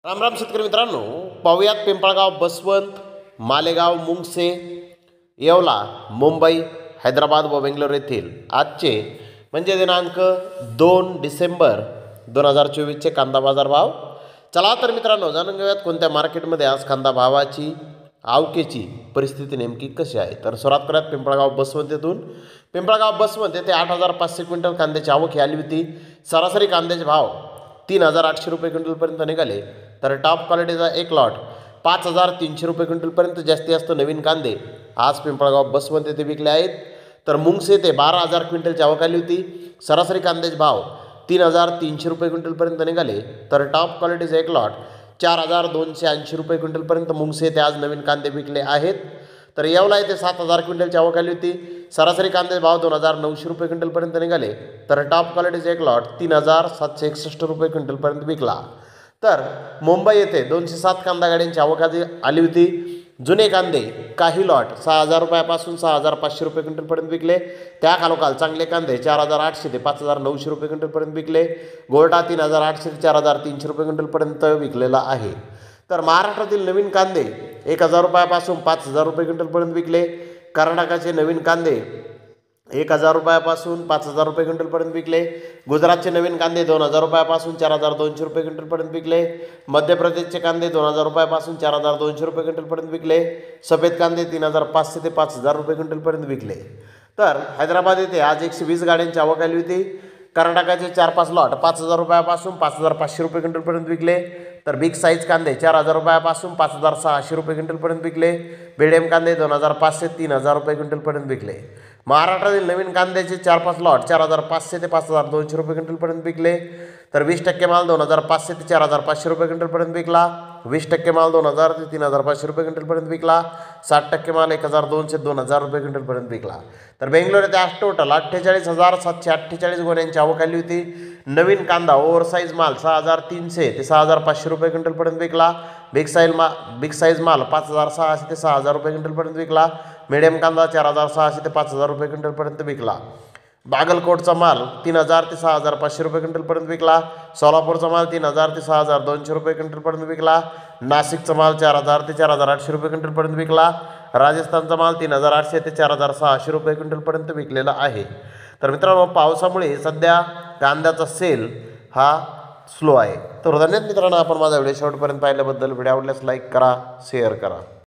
रामराम शेतकरी मित्रांनो, पाहुयात पिंपळगाव, बसवंत, मालेगाव, मुंगसे, येवला, मुंबई, हैदराबाद व बेंगलोर येथील आजचे म्हणजे दिनांक 2 डिसेंबर 2024चे कांदा बाजार भाव. चला तर मित्रांनो, जाणून घेऊयात कोणत्या मार्केटमध्ये आज कांदा भावाची आवकेची परिस्थिती नेमकी कशी आहे. तर सुरुवात करूयात पिंपळगाव बसवंत येथून. पिंपळगाव बसवंत येथे 8,500 क्विंटल कांद्याची आवक आली होती. सरासरी कांद्याचे भाव 3,800 रुपये क्विंटलपर्यंत निघाले. तर टॉप क्वालिटीचा एक लॉट 5,300 रुपये क्विंटलपर्यंत जास्तीत जास्त नवीन कांदे आज पिंपळगाव बसवंत येथे विकले आहेत. तर मुंगसे येथे 12,000 क्विंटलची आवक आली होती. सरासरी कांद्याचे भाव 3,300 रुपये क्विंटलपर्यंत निघाले. तर टॉप क्वालिटीचा एक लॉट 4,280 रुपये क्विंटलपर्यंत मुंगसे येथे आज नवीन कांदे विकले आहेत. तर येवला येथे 7,000 क्विंटलची आवक आली होती. सरासरी कांद्याचे भाव 2,900 रुपये क्विंटलपर्यंत निघाले. तर टॉप क्वालिटीचा एक लॉट 3,761 रुपये क्विंटलपर्यंत विकला. तर मुंबई येथे 207 कांदा गाड्यांची आवक आली होती. जुने कांदे काही लॉट 6,000 रुपयापासून 6,500 रुपये क्विंटलपर्यंत विकले. त्या खालोखाल चांगले कांदे 4,800 ते 5,900 रुपये क्विंटलपर्यंत विकले. गोल्टा 3,800 ते 4,300 रुपये क्विंटलपर्यंत विकलेला आहे. तर महाराष्ट्रातील नवीन कांदे 1,000 रुपयापासून 5,000 रुपये क्विंटलपर्यंत विकले. कर्नाटकाचे नवीन कांदे 1,000 रुपयापासून 5,000 रुपये क्विंटलपर्यंत विकले. गुजरातचे नवीन कांदे 2,000 रुपयापासून 4,200 रुपये क्विंटलपर्यंत विकले. मध्य प्रदेशचे कांदे 2,000 रुपयापासून 4,200 रुपये क्विंटलपर्यंत विकले. सफेद कांदे 3,500 ते 5,000 रुपये क्विंटलपर्यंत विकले. तर हैदराबाद येथे आज 120 गाड्यांची आवक आली होती. कर्नाटकाचे 4-5 लॉट 5,000 रुपयापासून 5,500 रुपये क्विंटलपर्यंत विकले. तर बिग साईज कांदे 4,000 रुपयापासून 5,600 रुपये क्विंटलपर्यंत विकले. मीडियम कांदे 2,500 ते 3,000 रुपये क्विंटलपर्यंत विकले. महाराष्ट्रातील नवीन कांद्याचे 4-5 लॉट 4,500 ते 5,200 रुपये क्विंटलपर्यंत विकले. तर 20% माल 2,500 ते 4,500 रुपये क्विंटलपर्यंत विकला. 20% माल 2,000 ते 3,500 रुपये क्विंटलपर्यंत विकला. 60% माल 1,200 ते 2,000 रुपये क्विंटलपर्यंत विकला. तर बेंगलोर येथे आज टोटल 48,748 गोण्यांची आवक आली होती. नवीन कांदा ओव्हरसाईज माल 6,300 ते 6,500 रुपये क्विंटलपर्यंत विकला. बिग साईज माल 5,600 ते 6,000 रुपये क्विंटलपर्यंत विकला. मीडियम कांदा 4,600 ते 5,000 रुपये क्विंटलपर्यंत विकला. बागलकोटचा माल 3,000 ते 6,500 रुपये क्विंटलपर्यंत विकला. सोलापूरचा माल 3,000 ते 6,200 रुपये क्विंटलपर्यंत विकला. नाशिकचा माल 4,000 ते 4,800 रुपये क्विंटलपर्यंत विकला. राजस्थानचा माल 3,800 ते 4,600 रुपये क्विंटलपर्यंत विकलेला आहे. तर मित्रांनो, पावसामुळे सध्या कांद्याचा सेल हा स्लो आहे. तर धन्यवाद मित्रांनो, आपण माझा व्हिडिओ शेवटपर्यंत पाहिल्याबद्दल. व्हिडिओ आवडल्यास लाईक करा, शेअर करा.